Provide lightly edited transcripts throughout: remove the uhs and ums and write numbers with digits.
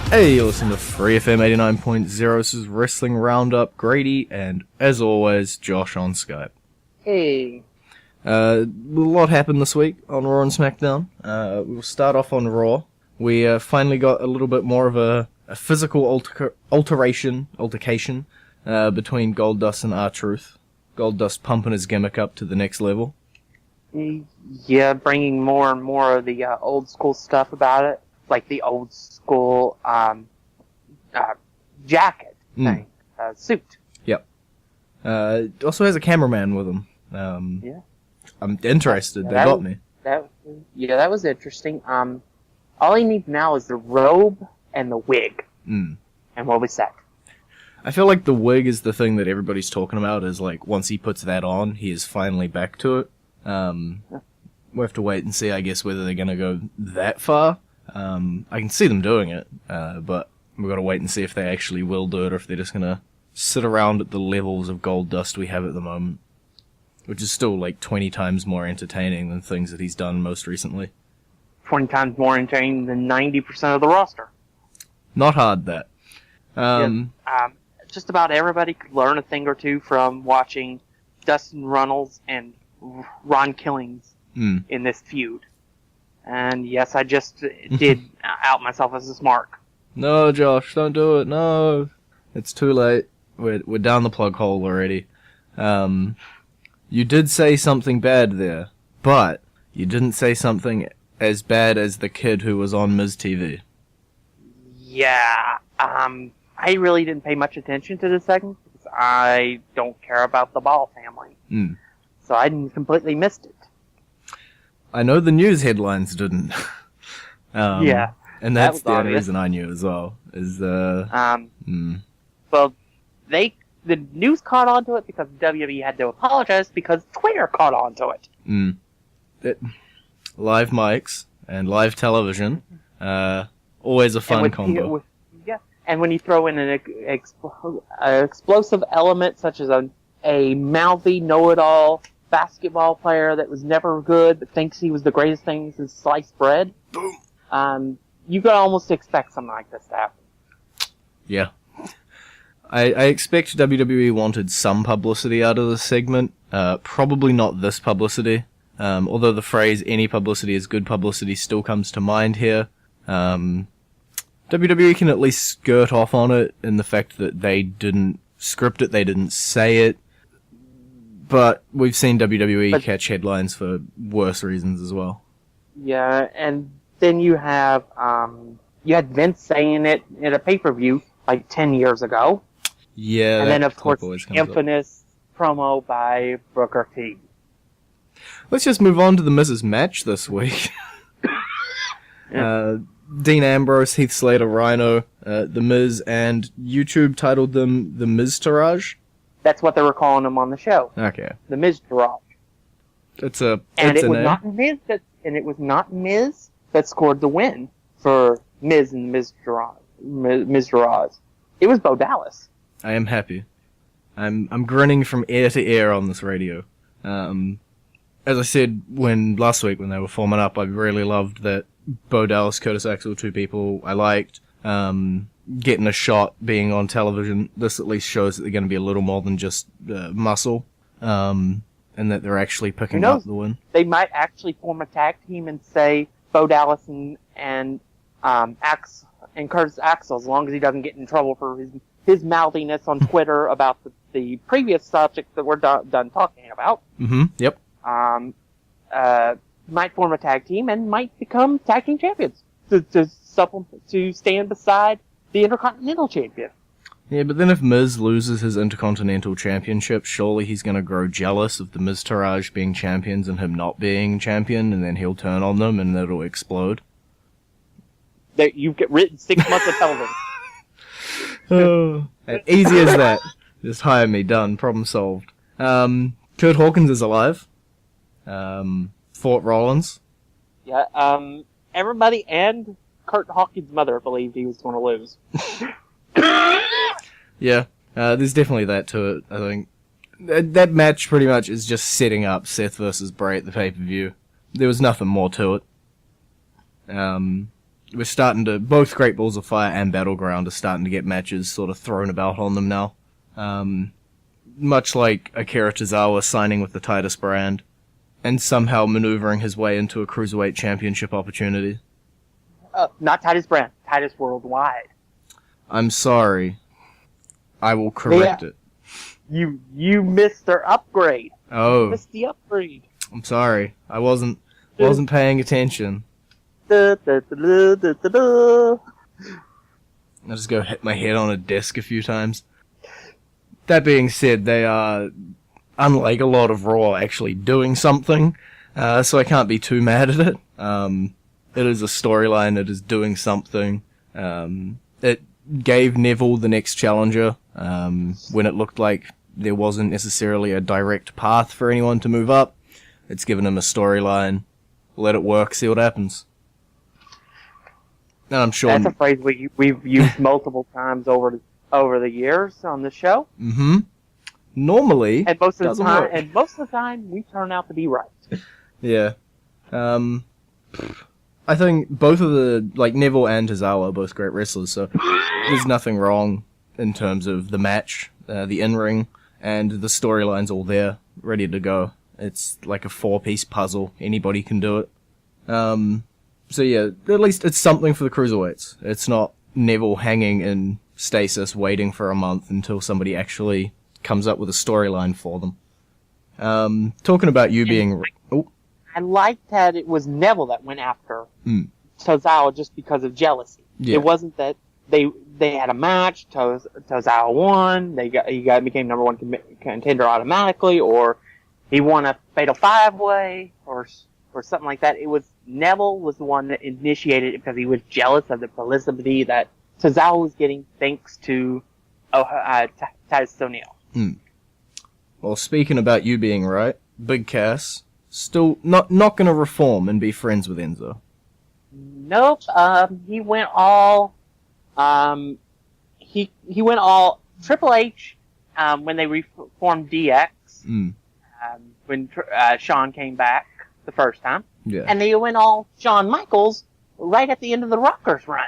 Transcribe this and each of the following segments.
Hey, you listen to Free FM 89.0. This is Wrestling Roundup, Grady, and as always, Josh on Skype. Hey. A lot happened this week on Raw and SmackDown. We'll start off on Raw. We finally got a little bit more of a physical altercation between Goldust and R-Truth. Goldust pumping his gimmick up to the next level. Yeah, bringing more and more of the old school stuff about it. Like the old school jacket thing, suit. Yep. Also has a cameraman with him. Yeah. I'm interested. They got me. That was interesting. All he needs now is the robe and the wig. And we'll be set. I feel like the wig is the thing that everybody's talking about, is like, once he puts that on, he is finally back to it. We'll have to wait and see, I guess, whether they're going to go that far. I can see them doing it, but we've got to wait and see if they actually will do it, or if they're just going to sit around at the levels of Goldust we have at the moment. Which is still like 20 times more entertaining than things that he's done most recently. 20 times more entertaining than 90% of the roster. Not hard, that. Just about everybody could learn a thing or two from watching Dustin Runnels and Ron Killings in this feud. And yes, I just did out myself as a smart. No, Josh, don't do it. No. It's too late. We're down the plug hole already. You did say something bad there, but you didn't say something as bad as the kid who was on Miz TV. Yeah, I really didn't pay much attention to this segment because I don't care about the Ball family. So I completely missed it. I know the news headlines didn't. Yeah. And that's the only reason I knew as well. Well, the news caught on to it because WWE had to apologize because Twitter caught on to it. Live mics and live television, always a fun combo. And when you throw in an explosive element such as a mouthy, know-it-all basketball player that was never good but thinks he was the greatest thing since sliced bread, you could almost expect something like this to happen. Yeah. I expect WWE wanted some publicity out of this segment. Probably not this publicity. Although the phrase, any publicity is good publicity, still comes to mind here. WWE can at least skirt off on it in the fact that they didn't script it, they didn't say it. But we've seen WWE catch headlines for worse reasons as well. Yeah, and then you had Vince saying it at a pay-per-view like 10 years ago. Yeah, and then of course the infamous promo by Booker T. Let's just move on to the Miz's match this week. Dean Ambrose, Heath Slater, Rhino, the Miz, and YouTube titled them the Miztourage. That's what they were calling him on the show. Okay, the Miztourage. It was not Miz that scored the win for Miz and the Miztourage. It was Bo Dallas. I am happy. I'm grinning from ear to ear on this radio. As I said last week when they were forming up, I really loved that Bo Dallas, Curtis Axel, two people I liked, getting a shot, being on television. This at least shows that they're going to be a little more than just muscle, and that they're actually picking up the win. They might actually form a tag team and say Bo Dallas and Curtis Axel, as long as he doesn't get in trouble for his mouthiness on Twitter about the previous subject that we're done talking about. Yep. Might form a tag team and might become tag team champions to stand beside the Intercontinental Champion. Yeah, but then if Miz loses his Intercontinental Championship, surely he's going to grow jealous of the Miztourage being champions and him not being champion, and then he'll turn on them and it'll explode. That you get written 6 months of television. Easy as that. Just hire me, done, problem solved. Kurt Hawkins is alive. Fort Rollins. Yeah, everybody and Kurt Hawkins' mother believed he was going to lose. Yeah, there's definitely that to it, I think. That match pretty much is just setting up Seth versus Bray at the pay-per-view. There was nothing more to it. we're starting to, both Great Balls of Fire and Battleground are starting to get matches sort of thrown about on them now. Much like Akira Tozawa signing with the Titus brand and somehow maneuvering his way into a Cruiserweight Championship opportunity. Not Titus brand, Titus Worldwide. I'm sorry. I will correct it. You missed their upgrade. Oh. You missed the upgrade. I'm sorry. I wasn't paying attention. Da, da, da, da, da, da. I'll just go hit my head on a desk a few times. That being said, they are, unlike a lot of Raw, actually doing something, so I can't be too mad at it. It is a storyline, it is doing something. It gave Neville the next challenger, when it looked like there wasn't necessarily a direct path for anyone to move up. It's given him a storyline. Let it work, see what happens. And I'm sure... That's a phrase we've used multiple times over the years on the show. Mm-hmm. Normally, and most of doesn't work. And most of the time, we turn out to be right. Yeah. I think both of Neville and Tozawa are both great wrestlers, so there's nothing wrong in terms of the match, the in-ring, and the storyline's all there, ready to go. It's like a 4-piece puzzle. Anybody can do it. So yeah, at least it's something for the Cruiserweights. It's not Neville hanging in stasis waiting for a month until somebody actually comes up with a storyline for them. Talking about you being... Oh. I liked that it was Neville that went after Tozawa just because of jealousy. Yeah. It wasn't that they had a match, Tozawa won, he became number one contender automatically, or he won a fatal 5-way, or something like that. It was Neville was the one that initiated it because he was jealous of the publicity that Tozawa was getting thanks to Titus O'Neil. Well, speaking about you being right, Big Cass still not going to reform and be friends with Enzo. Nope. He went all. He went all Triple H when they reformed DX. When Shawn came back the first time. Yeah. And they went all Shawn Michaels right at the end of the Rockers run.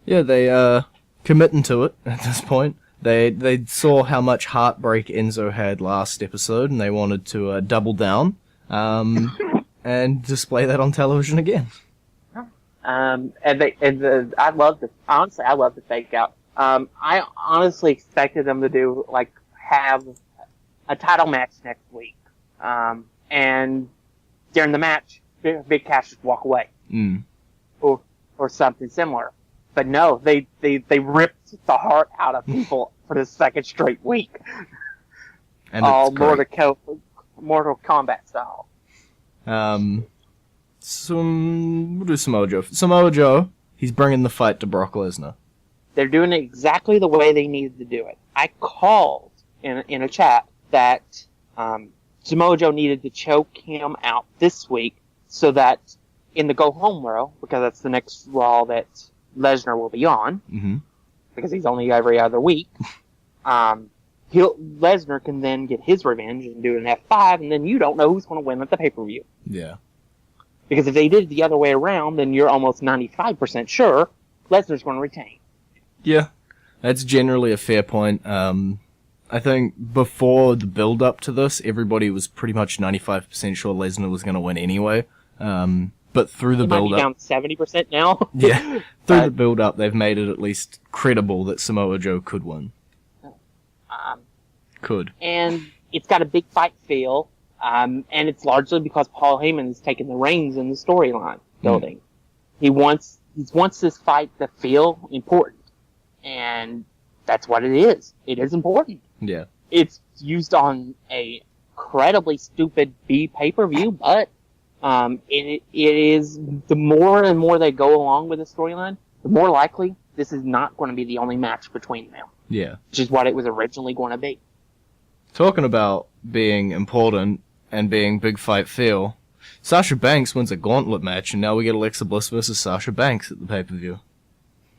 Yeah, they committing to it at this point. They saw how much heartbreak Enzo had last episode, and they wanted to double down and display that on television again. I love the fake out. I honestly expected them to have a title match next week, and during the match, Big Cass just walk away, or something similar. But no, they ripped the heart out of people for the second straight week. And all Mortal Kombat style. We'll do Samoa Joe. Samoa Joe, he's bringing the fight to Brock Lesnar. They're doing it exactly the way they needed to do it. I called in a chat that Samoa Joe needed to choke him out this week so that in the Go Home Row, because that's the next Raw that Lesnar will be on, because he's only every other week, Lesnar can then get his revenge and do an F5, and then you don't know who's going to win at the pay-per-view. Yeah. Because if they did it the other way around, then you're almost 95% sure Lesnar's going to retain. Yeah, that's generally a fair point. I think before the build-up to this, everybody was pretty much 95% sure Lesnar was going to win anyway. But through the build-up... down 70% now. Yeah, through the build-up, they've made it at least credible that Samoa Joe could win. Could. And it's got a big fight feel, and it's largely because Paul Heyman has taken the reins in the storyline building. He wants this fight to feel important, and that's what it is. It is important. Yeah. It's used on a incredibly stupid B pay-per-view, but it is, the more and more they go along with the storyline, the more likely this is not going to be the only match between them. Yeah. Which is what it was originally going to be. Talking about being important and being big fight feel, Sasha Banks wins a gauntlet match, and now we get Alexa Bliss versus Sasha Banks at the pay-per-view.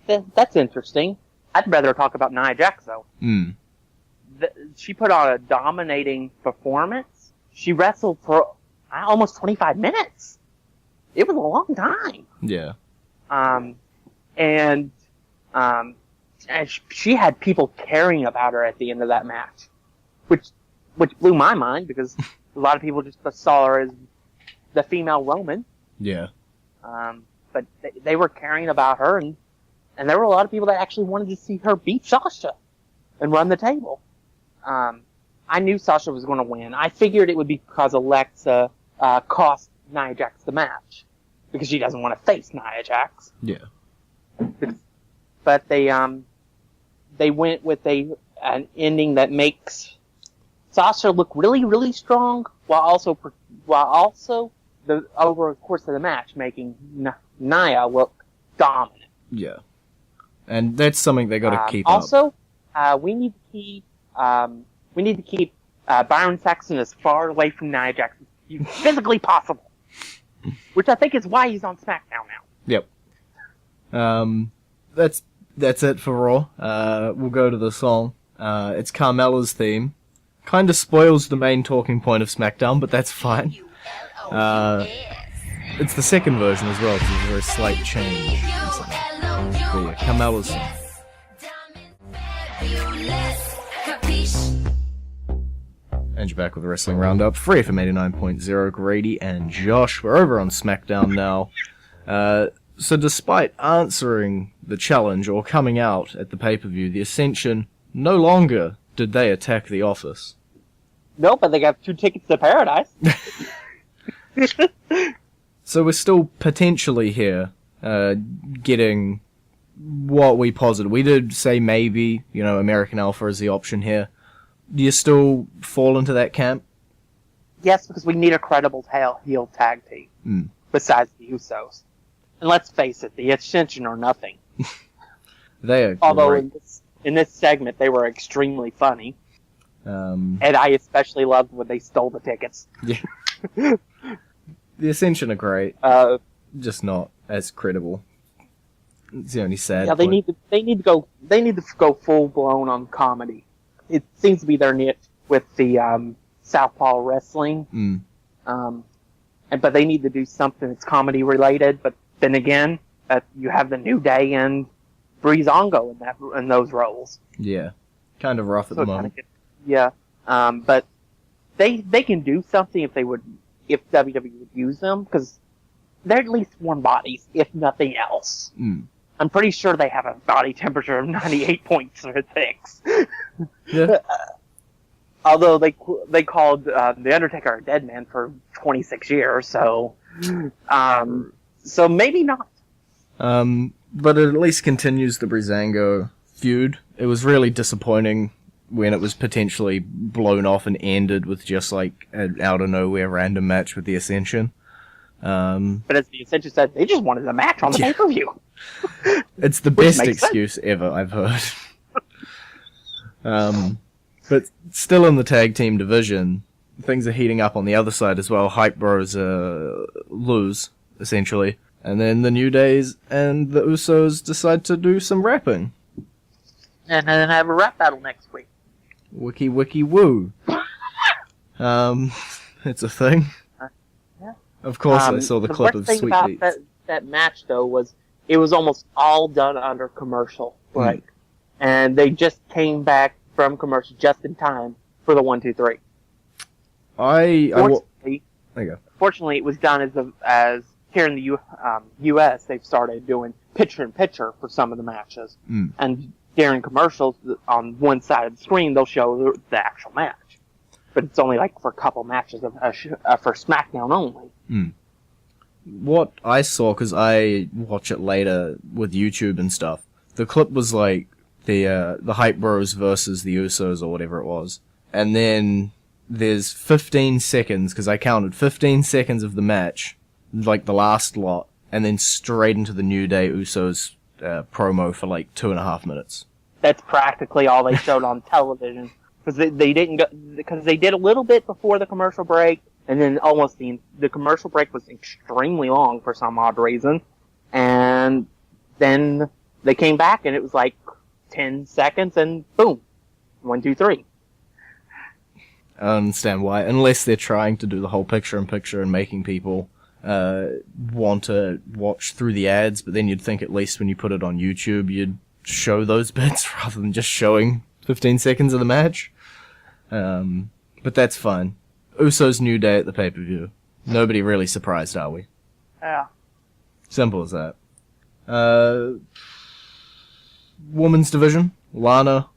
That's interesting. I'd rather talk about Nia Jax, though. She put on a dominating performance. She wrestled for almost 25 minutes. It was a long time. Yeah. And she had people caring about her at the end of that match, which blew my mind because a lot of people just saw her as the female Roman. Yeah. But they were caring about her, and there were a lot of people that actually wanted to see her beat Sasha and run the table. I knew Sasha was going to win. I figured it would be because Alexa cost Nia Jax the match because she doesn't want to face Nia Jax. Yeah. But they went with an ending that makes Sasha look really, really strong, while also over the course of the match making Nia look dominant. Yeah. And that's something they got to keep also, up. We need to keep Byron Saxton as far away from Nia Jax as physically possible, which I think is why he's on SmackDown now. Yep. That's it for Raw. We'll go to the song. It's Carmella's theme. Kind of spoils the main talking point of SmackDown, but that's fine. It's the second version as well, so there's a very slight change. But yeah, Carmella's song. And you're back with the Wrestling Roundup. Free FM 89.0, Grady and Josh. We're over on SmackDown now. So despite answering the challenge or coming out at the pay-per-view, the Ascension no longer did they attack the office. Nope, but they got 2 tickets to Paradise. So we're still potentially here, getting what we posited. We did say maybe, American Alpha is the option here. Do you still fall into that camp? Yes, because we need a credible heel tag team, besides the Usos. And let's face it, the Ascension are nothing. They are Although great. in this segment, they were extremely funny. And I especially loved when they stole the tickets. Yeah. The Ascension are great, just not as credible. It's the only sad. Yeah, they need to go full blown on comedy. It seems to be their niche with the Southpaw wrestling. But they need to do something that's comedy related. But then again, you have the New Day and Breezango in those roles. Yeah, kind of rough at the moment. But they can do something if WWE would use them, because they're at least warm bodies, if nothing else. I'm pretty sure they have a body temperature of 98.6. Yeah. Although they called the Undertaker a dead man for 26 years, so maybe not. But it at least continues the Breezango feud. It was really disappointing when it was potentially blown off and ended with just like an out of nowhere random match with the Ascension. But as the Ascension said, they just wanted a match on the pay-per-view. It's the best excuse ever I've heard. But still in the tag team division, things are heating up on the other side as well. Hype Bros lose, essentially. And then the New Days and the Usos decide to do some rapping. And then have a rap battle next week. Wiki wiki woo. It's a thing. Yeah. Of course, I saw the clip of Sweet Beats. The Beats. worst thing about that match, though, was it was almost all done under commercial break. And they just came back from commercial just in time for the 1, 2, 3. Fortunately, it was done as here in the U.S. they've started doing picture-in-picture for some of the matches. And during commercials, on one side of the screen, they'll show the actual match. But it's only like for a couple matches for SmackDown only. What I saw, because I watch it later with YouTube and stuff, the clip was like the Hype Bros versus the Usos or whatever it was. And then there's 15 seconds, because I counted 15 seconds of the match, like the last lot, and then straight into the New Day Usos promo for like 2.5 minutes. That's practically all they showed on television, because they didn't go, because they did a little bit before the commercial break, and then almost the commercial break was extremely long for some odd reason, and then they came back and it was like 10 seconds and boom, 1, 2, 3. I don't understand why, unless they're trying to do the whole picture-in-picture and making people want to watch through the ads, but then you'd think at least when you put it on YouTube, you'd show those bits rather than just showing 15 seconds of the match. But that's fine. Usos New Day at the pay-per-view. Nobody really surprised, are we? Yeah. Simple as that. Women's division. Lana,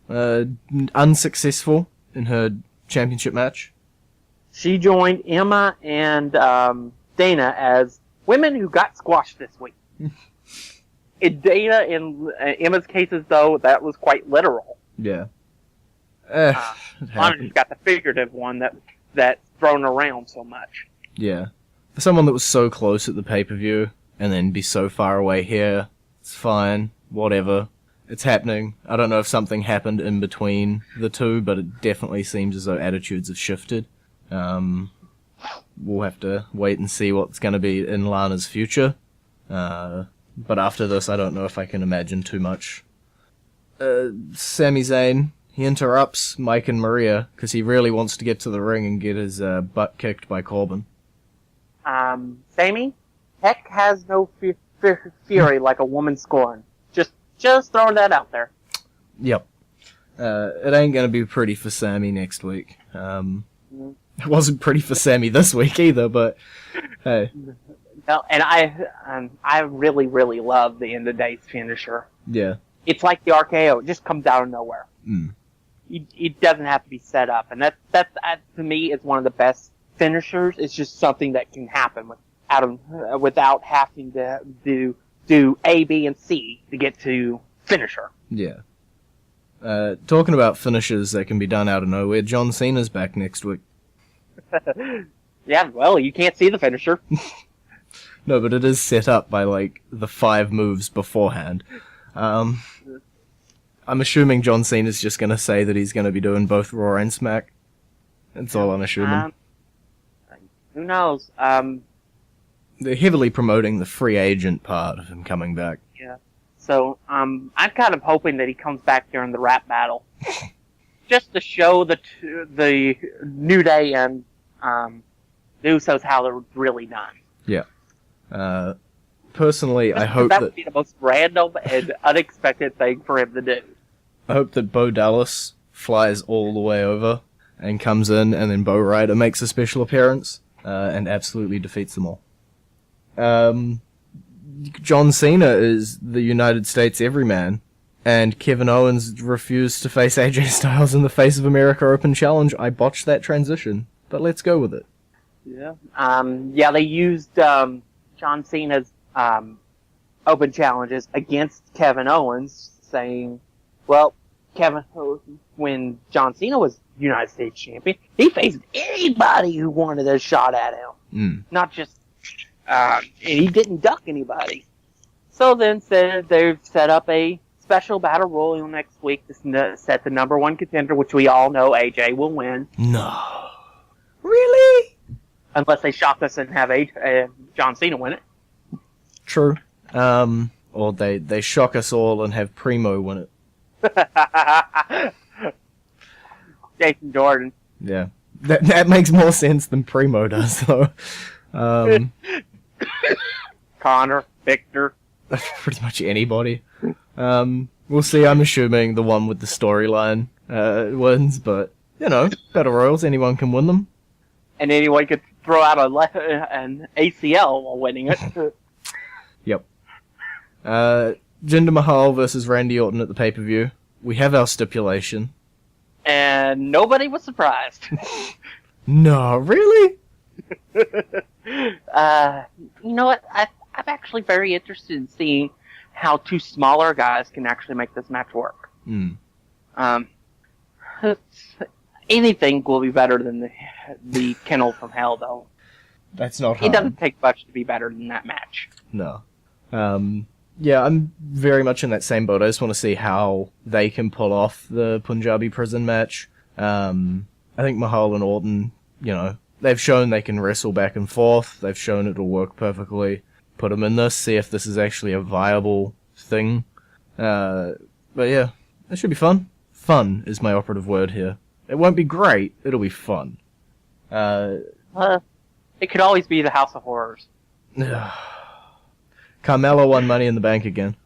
unsuccessful in her championship match. She joined Emma and Dana as women who got squashed this week. In Dana and Emma's cases, though, that was quite literal. Yeah. Lana just got the figurative one that's thrown around so much. Yeah. For someone that was so close at the pay-per-view, and then be so far away here, it's fine, whatever. It's happening. I don't know if something happened in between the two, but it definitely seems as though attitudes have shifted. We'll have to wait and see what's going to be in Lana's future. But after this, I don't know if I can imagine too much. Sami Zayn, he interrupts Mike and Maria because he really wants to get to the ring and get his butt kicked by Corbin. Sami, heck has no fury like a woman scorned. Just throwing that out there. Yep. It ain't going to be pretty for Sami next week. It wasn't pretty for Sami this week either, but hey. No, and I really, really love the end of days finisher. Yeah. It's like the RKO. It just comes out of nowhere. It doesn't have to be set up. And that to me, is one of the best finishers. It's just something that can happen without having to do A, B, and C to get to finisher. Yeah. Talking about finishers that can be done out of nowhere, John Cena's back next week. Yeah, well, you can't see the finisher. No, but it is set up by, like, the 5 moves beforehand. I'm assuming John Cena's just going to say that he's going to be doing both Raw and Smack. That's all I'm assuming. Who knows? They're heavily promoting the free agent part of him coming back. Yeah. So, I'm kind of hoping that he comes back during the rap battle. Just to show the New Day and the Usos how they're really done. Yeah. Personally, I hope that would be the most random and unexpected thing for him to do. I hope that Bo Dallas flies all the way over and comes in, and then Bo Ryder makes a special appearance and absolutely defeats them all. John Cena is the United States everyman, and Kevin Owens refused to face AJ Styles in the Face of America Open Challenge. I botched that transition, but let's go with it. Yeah. They used John Cena's open challenges against Kevin Owens, saying, well, when John Cena was United States champion, he faced anybody who wanted a shot at him. Not just, and he didn't duck anybody. So then they've set up a special battle royal next week to set the number 1 contender, which we all know AJ will win. No. Really? Unless they shock us and have John Cena win it. True. Or they shock us all and have Primo win it. Jason Jordan. Yeah. That makes more sense than Primo does, though. Connor, Victor. Pretty much anybody. We'll see. I'm assuming the one with the storyline wins, but, Battle Royals, anyone can win them. And anyone could throw out an ACL while winning it. Yep. Jinder Mahal versus Randy Orton at the pay-per-view. We have our stipulation. And nobody was surprised. No, really? You know what? I'm actually very interested in seeing how 2 smaller guys can actually make this match work. Anything will be better than the Kennel from Hell, though. That's not hard. It doesn't take much to be better than that match. No. Yeah, I'm very much in that same boat. I just want to see how they can pull off the Punjabi prison match. I think Mahal and Orton, they've shown they can wrestle back and forth. They've shown it'll work perfectly. Put them in this, see if this is actually a viable thing. But yeah, it should be fun. Fun is my operative word here. It won't be great, it'll be fun. It could always be the House of Horrors. Carmella won Money in the Bank again.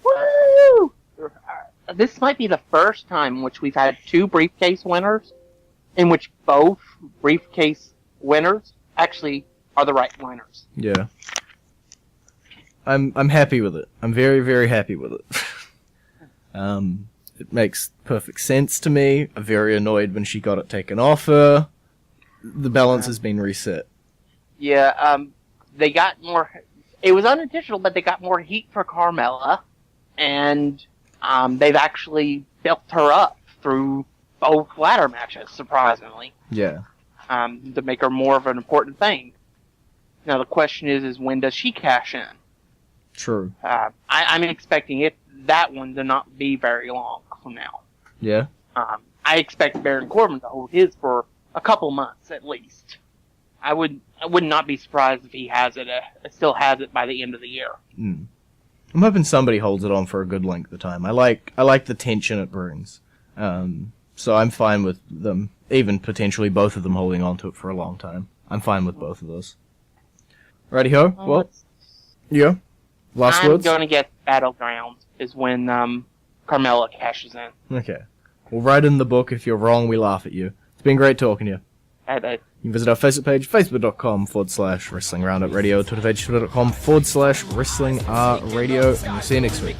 Woo! This might be the first time in which we've had 2 briefcase winners, in which both briefcase winners actually are the right winners. Yeah. I'm happy with it. I'm very, very happy with it. It makes perfect sense to me. I'm very annoyed when she got it taken off her. The balance has been reset. Yeah, they got more... It was unintentional, but they got more heat for Carmella, and they've actually built her up through both ladder matches, surprisingly. Yeah. To make her more of an important thing. Now the question is when does she cash in? True. I'm expecting that one to not be very long from now. Yeah? I expect Baron Corbin to hold his for a couple months at least. I would not be surprised if he has it, still has it by the end of the year. I'm hoping somebody holds it on for a good length of time. I like the tension it brings. So I'm fine with them, even potentially both of them holding on to it for a long time. I'm fine with both of those. Righty-ho, well, yeah. Last words? I'm going to get Battleground is when Carmella cashes in. Okay. Well, write in the book. If you're wrong, we laugh at you. It's been great talking to you. Bye-bye. You can visit our Facebook page, facebook.com/Wrestling Roundup Radio, Twitter page, twitter.com/Wrestling R Radio, and we'll see you next week.